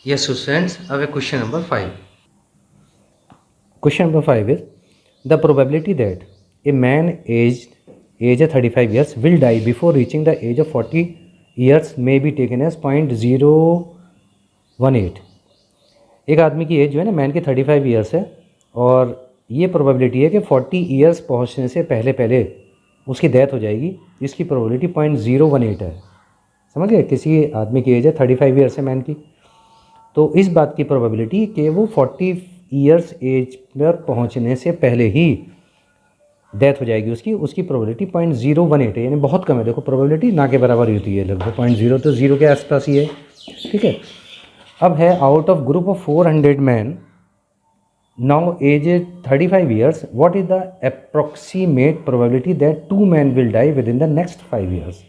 Yes, students, I have a question number 5. Question number 5 is the probability that a man aged 35 years will die before reaching the age of 40 years may be taken as 0.018. एक आदमी की as जो है ना man की 35 years है और ये प्रोबेबिलिटी है कि 40 ईयर्स पहुंचने से पहले पहले उसकी डेथ हो जाएगी। इसकी प्रोबेबिलिटी 0.018 है। समझ गए? किसी आदमी की एज है 35 ईयर्स है मैन की, तो इस बात की प्रोबेबिलिटी कि वो 40 ईयर्स एज पर पहुंचने से पहले ही डेथ हो जाएगी उसकी प्रोबेबिलिटी 0.018 है, यानी बहुत कम है। देखो प्रोबेबिलिटी ना के बराबर ही होती है, लगभग 0.0 तो 0 के आसपास ही है। ठीक है, अब है out of group of 400 man now age 35 years, what is the approximate probability that 2 man will die within the next 5 years.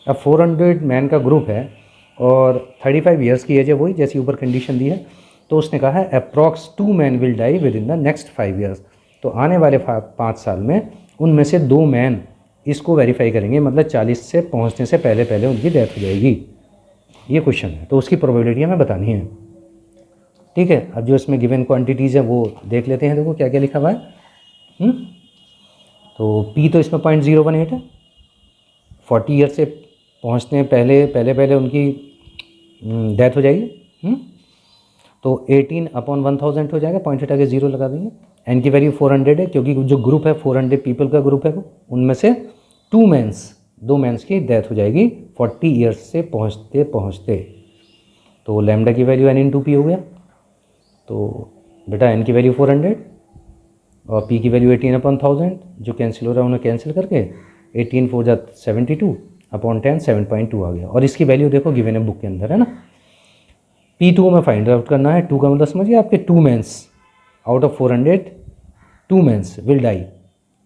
अब 400 मैन का ग्रुप है और 35 ईयर्स की एज है, वही जैसी ऊपर कंडीशन दी है, तो उसने कहा है approx 2 man will die within the next 5 years. तो आने वाले 5 साल में उनमें से 2 मैन इसको वेरीफाई करेंगे, मतलब 40 से पहुंचने से पहले पहले उनकी डेथ हो जाएगी। ये क्वेश्चन है, तो उसकी प्रोबेबिलिटी हमें बतानी है। ठीक है, अब जो इसमें गिवन क्वांटिटीज़ है वो देख लेते हैं। देखो क्या क्या लिखा हुआ है। तो P तो इसमें 0.018 है। 40 ईयर से पहुंचने पहले पहले उनकी डेथ हो जाएगी। तो 18/1000 हो जाएगा, पॉइंट हटा के 0 लगा देंगे। एन की वैल्यू 400 है क्योंकि जो ग्रुप है 400 पीपल का ग्रुप है, वो उनमें से 2 मैंस की डेथ हो जाएगी 40 ईयर्स से पहुंचते पहुंचते। तो लैम्डा की वैल्यू n/p हो गया। तो बेटा n की वैल्यू 400 और p की वैल्यू 18/1000, जो कैंसिल हो रहा है उन्हें कैंसिल करके 18 4 जा 72/10 7.2 आ गया। और इसकी वैल्यू देखो गिवन है बुक के अंदर, है ना। P2 में फाइंड आउट करना है। 2 का मतलब समझिए आपके 2 mans out of 400 2 mans will die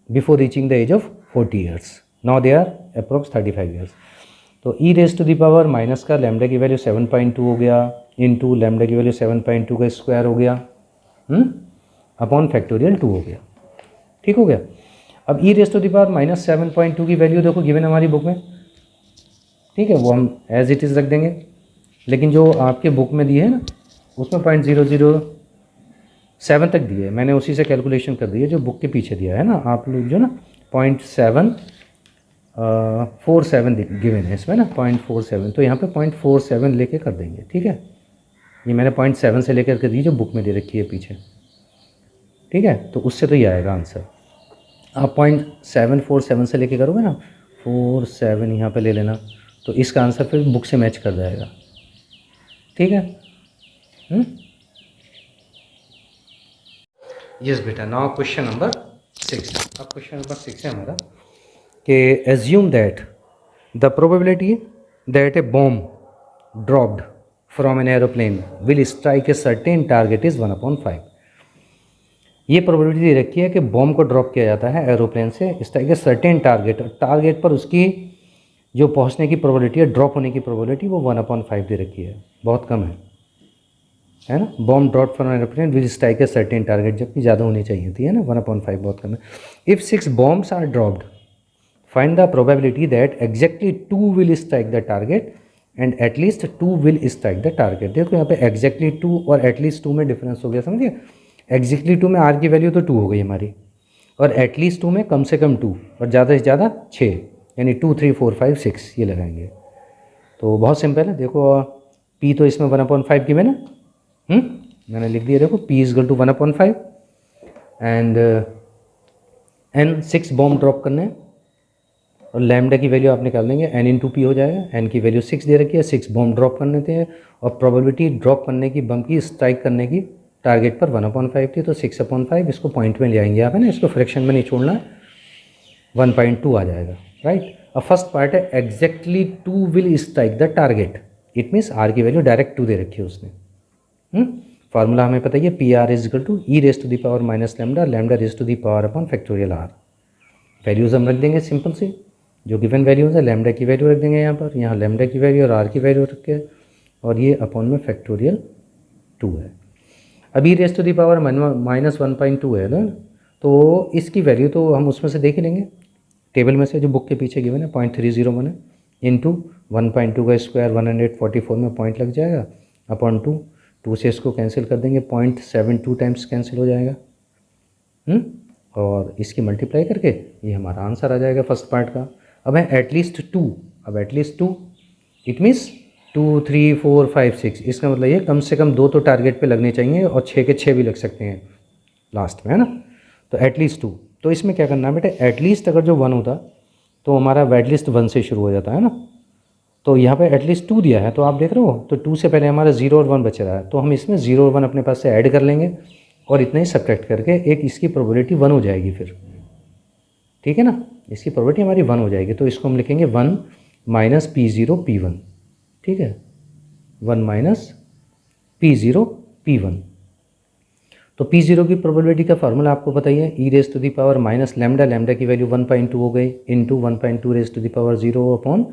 before reaching the age of 40 years. Now they are approx 35 years. तो e raise to the power minus का लैम्डा की वैल्यू 7.2 हो गया, इनटू लैम्डा की वैल्यू 7.2 का स्क्वायर हो गया, अपॉन फैक्टोरियल 2 हो गया। ठीक हो गया। अब e raise to the power minus 7.2 की वैल्यू देखो गिवन हमारी बुक में। ठीक है, वो हम एज इट इज़ रख देंगे, लेकिन जो आपके बुक में दिए है ना उसमें 0.007 तक दिए है। मैंने उसी से कैलकुलेशन कर दी है जो बुक के पीछे दिया है ना। आप लोग जो ना 0.747 गिवन है इसमें ना, 0.47, तो यहाँ पे 0.47 लेके कर देंगे। ठीक है, ये मैंने 0.7 से लेकर कर दी जो बुक में दे रखी है पीछे। ठीक है, तो उससे तो ये आएगा आंसर। आप 0.747 से लेके करोगे ना, 47 यहाँ पे ले लेना, तो इसका आंसर फिर बुक से मैच कर जाएगा। ठीक है। Yes, beta. Now question number 6. अब क्वेश्चन नंबर 6 है हमारा कि assume that the probability that A bomb dropped from an aeroplane will strike a certain target is 1/5। ये प्रोबेबिलिटी दे रखी है कि बॉम्ब को ड्रॉप किया जाता है एरोप्लेन से, स्ट्राइक ए सर्टेन टारगेट पर उसकी जो पहुंचने की प्रोबेबिलिटी है, ड्रॉप होने की प्रोबेबिलिटी, वो 1/5 दे रखी है, बहुत कम है ना। Bomb drop from aeroplane will strike a certain target, जबकि ज़्यादा होनी चाहिए थी, है ना। 1/5 बहुत कम है। If 6 bombs are dropped find the probability that exactly 2 will strike the target and at least 2 will strike the target. देखो यहाँ पे एग्जैक्टली 2 और एटलीस्ट 2 में डिफरेंस हो गया, समझिए। एग्जैक्टली 2 में आर की वैल्यू तो 2 हो गई हमारी, और एटलीस्ट 2 में कम से कम 2 और ज़्यादा से ज़्यादा 6, यानी 2 3 4 5 6 ये लगाएंगे। तो बहुत सिंपल है। देखो P तो इसमें 1/5 की मैंने मैंने लिख दिया। देखो P is equal to 1/5 and N 6 bomb drop करने हैं और लैम्डा की वैल्यू आप निकाल देंगे, N/P हो जाएगा। N की वैल्यू 6 दे रखी है, 6 बॉम्ब ड्रॉप करने थे और प्रोबेबिलिटी ड्रॉप करने की, बम की स्ट्राइक करने की टारगेट पर 1/5 थी, तो 6/5 इसको पॉइंट में ले आएंगे आप, है ना। इसको फ्रैक्शन में नहीं छोड़ना, 1.2 आ जाएगा, राइट। अब फर्स्ट पार्ट है exactly 2 will strike the target, it means R की वैल्यू डायरेक्ट 2 दे रखी है उसने। फार्मूला हमें पता ही है, PR is equal to e raise to the power minus lambda, lambda raise to the power upon factorial R. Values हम रख देंगे सिंपल सी, जो गिवन वैल्यूज़ है लैम्डा की वैल्यू रख देंगे यहाँ पर, यहाँ लैम्डा की वैल्यू और आर की वैल्यू रख के, और ये अपॉन में फैक्टोरियल 2 है। अभी raise to the power minus 1.2 है ना, तो इसकी वैल्यू तो हम उसमें से देख ही लेंगे, टेबल में से जो बुक के पीछे गिवन है 0.301 है, इंटू 1.2 का स्क्वायर 144 में पॉइंट लग जाएगा, अपॉन 2 2 से इसको कैंसिल कर देंगे, 0.72 टाइम्स कैंसिल हो जाएगा। और इसकी मल्टीप्लाई करके ये हमारा आंसर आ जाएगा फर्स्ट पार्ट का। अब है एटलीस्ट 2, अब एटलीस्ट 2 इट मीन्स 2 3 4 5 6, इसका मतलब ये कम से कम 2 तो टारगेट पे लगने चाहिए और 6 के 6 भी लग सकते हैं लास्ट में, है ना। तो एटलीस्ट 2, तो इसमें क्या करना है बेटा, एटलीस्ट अगर जो 1 होता तो हमारा एटलीस्ट 1 से शुरू हो जाता है ना। तो यहाँ पे एटलीस्ट 2 दिया है तो आप देख रहे हो, तो 2 से पहले हमारा 0 और 1 बच रहा है, तो हम इसमें 0 और 1 अपने पास से ऐड कर लेंगे और इतना ही सब्ट्रैक्ट करके एक इसकी प्रोबेबिलिटी 1 हो जाएगी फिर, ठीक है ना। इसकी प्रोबेबिलिटी हमारी 1 हो जाएगी, तो इसको हम लिखेंगे 1 माइनस P0 P1, ठीक है, 1 माइनस P0 P1। तो P0 की प्रोबेबिलिटी का फार्मूला आपको पता ही है, e raise to the power minus lambda, lambda की वैल्यू 1.2 हो गई, into 1.2 raise to the power 0 upon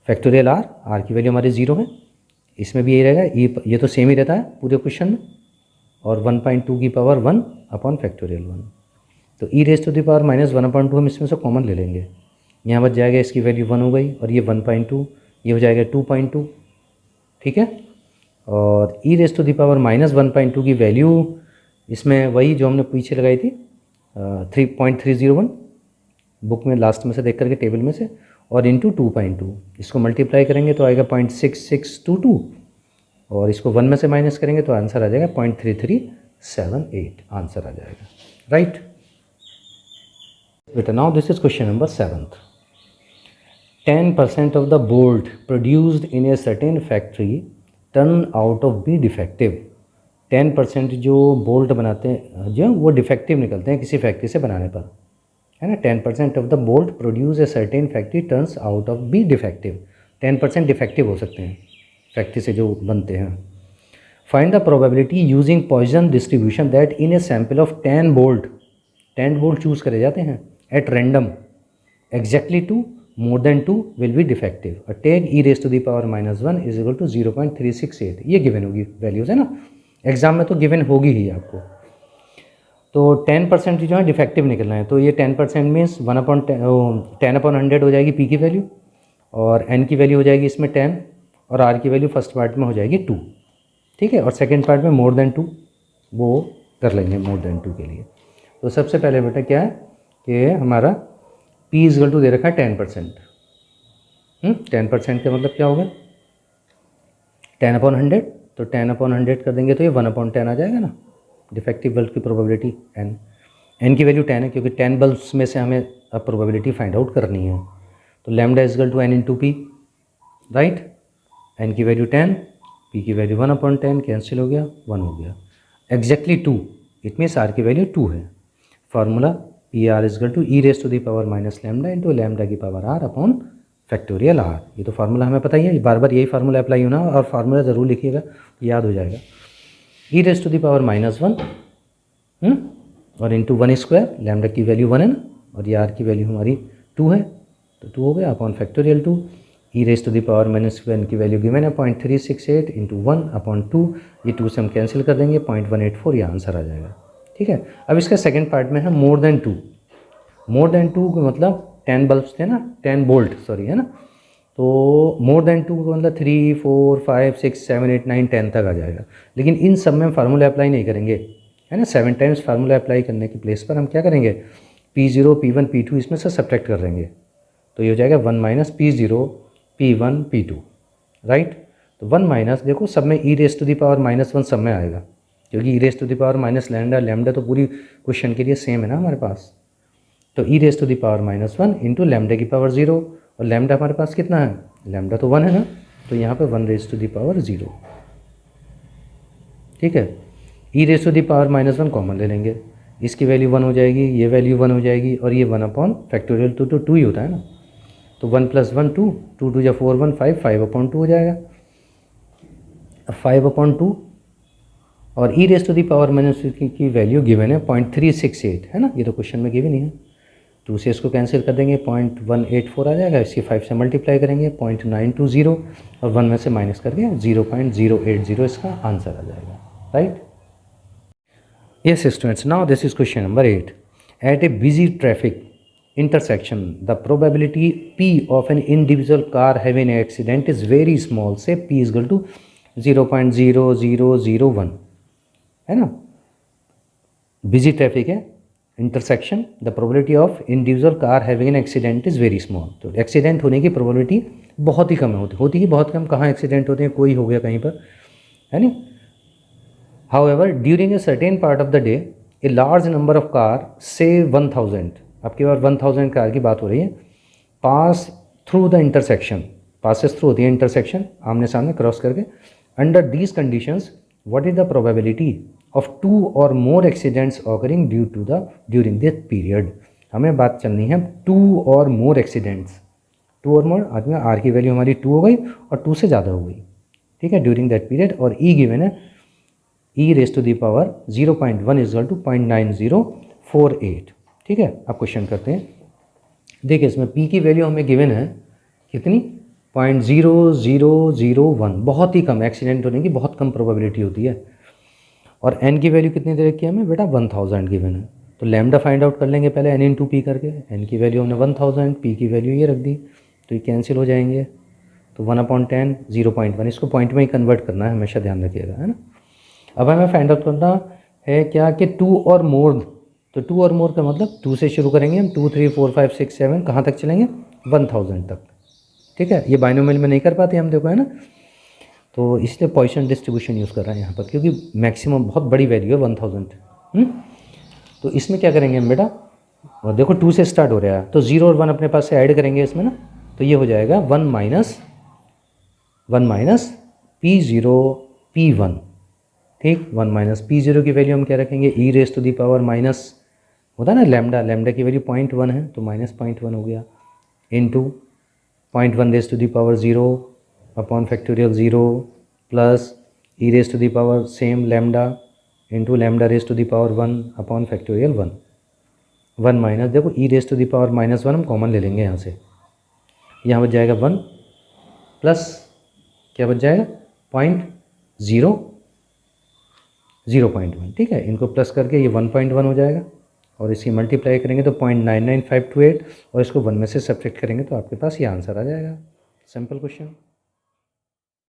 factorial R, R की वैल्यू हमारी 0 है। इसमें भी यही रहेगा, ये तो सेम ही रहता है पूरे क्वेश्चन में, और 1.2 की पावर 1 अपॉन फैक्टोरियल 1। तो e raise to the power minus 1/2 हम इसमें से कॉमन ले लेंगे, यहाँ बच जाएगा इसकी वैल्यू 1 हो गई, और ये 1.2, ये हो जाएगा 2.2, ठीक है। और e raise to the power minus 1.2 की वैल्यू इसमें वही जो हमने पीछे लगाई थी 3.301 बुक में लास्ट में से देख करके टेबल में से, और इंटू 2.2, इसको मल्टीप्लाई करेंगे तो आएगा 0.6622, और इसको 1 में से माइनस करेंगे तो आंसर आ जाएगा 0.3378, आंसर आ जाएगा, राइट बेटा। Now this is question number 7th। 10% of the bolt produced in a certain factory turn out of be defective। 10% जो बोल्ट बनाते हैं जो वो डिफेक्टिव निकलते हैं किसी फैक्ट्री से बनाने पर, है ना। 10% of the bolt produce a certain factory turns out of be defective. 10% defective हो सकते हैं फैक्ट्री से जो बनते हैं। Find the probability using Poisson distribution that in A sample of 10 bolt, 10 bolt choose करे जाते हैं at random exactly 2 more than 2 will be defective, और take e raised to the power minus 1 is equal to 0.368, ये given होगी values, है ना। Exam में तो गिवन होगी ही आपको। तो 10% जो है डिफेक्टिव निकलना है, तो ये 10% मीन्स 10/100 हो जाएगी p की वैल्यू, और n की वैल्यू हो जाएगी इसमें 10, और r की वैल्यू फर्स्ट पार्ट में हो जाएगी 2, ठीक है। और सेकेंड पार्ट में मोर देन 2 वो कर लेंगे मोर देन 2 के लिए। तो सबसे पहले बेटा क्या है कि हमारा P इजल टू दे रखा है 10%। 10% का मतलब क्या होगा 10/100, तो 10/100 कर देंगे तो ये 1/10 आ जाएगा ना, डिफेक्टिव बल्ब की प्रोबेबिलिटी n की वैल्यू 10 है, क्योंकि 10 बल्ब्स में से हमें अब प्रोबेबिलिटी फाइंड आउट करनी है। तो lambda equal to n into p, right. n की वैल्यू 10, p की वैल्यू 1/10, कैंसिल हो गया, 1 हो गया। एग्जैक्टली 2 इट मीन्स r की वैल्यू 2 है। Formula p r equal to e raise to the power minus lambda into lambda की power r upon factorial r. ये तो फार्मूला हमें पता ही है, बार बार यही फार्मूला अप्लाई होना, और फार्मूला ज़रूर लिखिएगा, याद हो जाएगा। E raise to the power minus 1 और इंटू 1 स्क्वायर, लैम्डा की वैल्यू 1 है ना, और ये आर की वैल्यू हमारी 2 है, तो 2 हो गया upon factorial 2। E raise to the power minus 1 की वैल्यू गिवन है 0.368 इंटू 1 अपॉन 2, ये 2 से हम कैंसिल कर देंगे 0.184, ये आंसर आ जाएगा, ठीक है। अब इसका सेकंड पार्ट में है मोर देन 2। मोर देन 2 का मतलब 10 बल्ब्स थे ना, 10 बोल्ट सॉरी, है ना। तो मोर देन 2 का मतलब 3 4 5 6 7 8 9 10 तक आ जाएगा। लेकिन इन सब में फार्मूला अप्लाई नहीं करेंगे, है ना। 7 टाइम्स फार्मूला अप्लाई करने की प्लेस पर हम क्या करेंगे, P0 P1 P2 इसमें से सब्ट्रैक्ट कर देंगे, तो ये हो जाएगा 1 minus P0 P1 P2, right. तो 1 माइनस देखो सब में e raise to the power minus 1 सब में आएगा, क्योंकि e raise to the power minus lambda, lambda तो पूरी क्वेश्चन के लिए सेम है ना हमारे पास। तो e raise to the power minus 1 into lambda की पावर 0, और लैम्डा हमारे पास कितना है, लैम्डा तो 1 है ना, तो यहाँ पे 1 रेज टू दी पावर 0, ठीक है। E raise to the power minus 1 common ले लेंगे, इसकी वैल्यू 1 हो जाएगी, ये वैल्यू 1 हो जाएगी, और ये 1 अपॉन फैक्टोरियल 2 तो 2 ही होता है ना, तो 1 + 1 2, 2 2 4 1 5, 5/2 हो जाएगा। अब 5/2 और e raise to the power minus की वैल्यू गिवन है 0.368, है ना, ये तो क्वेश्चन में गिवन ही है। 2 से इसको कैंसिल कर देंगे 0.184 आ जाएगा, इसकी 5 से मल्टीप्लाई करेंगे 0.920, और 1 में से माइनस करके 0.080 इसका आंसर आ जाएगा, right. Yes students, now this is question number 8। At a busy traffic intersection the probability p of an individual car having an accident is very small, say p is equal to 0.0001 है ना। Busy traffic है, intersection, the probability of individual car having an accident is very small. तो accident होने की probability बहुत ही कम होती है बहुत कम। कहाँ एक्सीडेंट होते हैं, कोई हो गया कहीं पर, है नहीं। However during a certain part of the day a large number of car से 1000, आपकी बार 1000 कार की बात हो रही है, pass through the intersection, passes through होती है इंटरसेक्शन, आमने सामने क्रॉस करके। Under these conditions what is the probability of 2 और more accidents occurring during this period. हमें बात चलनी है 2 और मोर एक्सीडेंट्स, 2 और मोर, आदमी आर की वैल्यू हमारी 2 हो गई और 2 से ज़्यादा हो गई, ठीक है, ड्यूरिंग दैट पीरियड। और ई गिवन है e raise to the power 0.1 is to 0.9048, ठीक है। अब क्वेश्चन करते हैं। देखिए इसमें p की वैल्यू हमें गिवन है कितनी, 0.0001, बहुत ही कम, एक्सीडेंट होने की बहुत कम प्रोबेबिलिटी होती है। और n की वैल्यू कितनी दे रखी है हमें बेटा, 1000 गिवन है। तो लैम्डा फाइंड आउट कर लेंगे पहले n इंटू पी करके। n की वैल्यू हमने 1000, p की वैल्यू ये रख दी, तो ये कैंसिल हो जाएंगे। तो 1/10 0.1, इसको पॉइंट में ही कन्वर्ट करना है, हमेशा ध्यान रखिएगा, है ना। अब हमें फाइंड आउट करना है क्या कि 2 और मोर। तो 2 और मोर का मतलब 2 से शुरू करेंगे हम, 2 3 4 5 6 7 कहाँ तक चलेंगे, 1000 तक, ठीक है। ये बाइनोमियल में नहीं कर पाते हम, देखो, है ना। तो इसलिए पॉइसन डिस्ट्रीब्यूशन यूज़ कर रहे हैं यहाँ पर, क्योंकि मैक्सिमम बहुत बड़ी वैल्यू है 1000। तो इसमें क्या करेंगे हम बेटा, और देखो 2 से स्टार्ट हो रहा है, तो 0 और 1 अपने पास से ऐड करेंगे इसमें ना, तो ये हो जाएगा 1 माइनस P0 P1, ठीक। 1 माइनस P0 की वैल्यू हम क्या रखेंगे, e raise to the power minus, होता है ना लैम्डा, लैम्डा की वैल्यू 0.1 है तो माइनस 0.1 हो गया, into 0.1 raise to the power 0 upon factorial 0 plus e raise to the power same lambda into lambda raise to the power 1 upon factorial 1 minus, देखो e raise to the power -1 हम common ले लेंगे यहाँ से, यहाँ बच जाएगा 1 प्लस क्या बच जाएगा 0.1, ठीक है। इनको प्लस करके ये 1.1 हो जाएगा और इसी मल्टीप्लाई करेंगे तो 0.99528 और इसको 1 में से सब्ट्रैक्ट करेंगे तो आपके पास ये आंसर आ जाएगा। Simple question.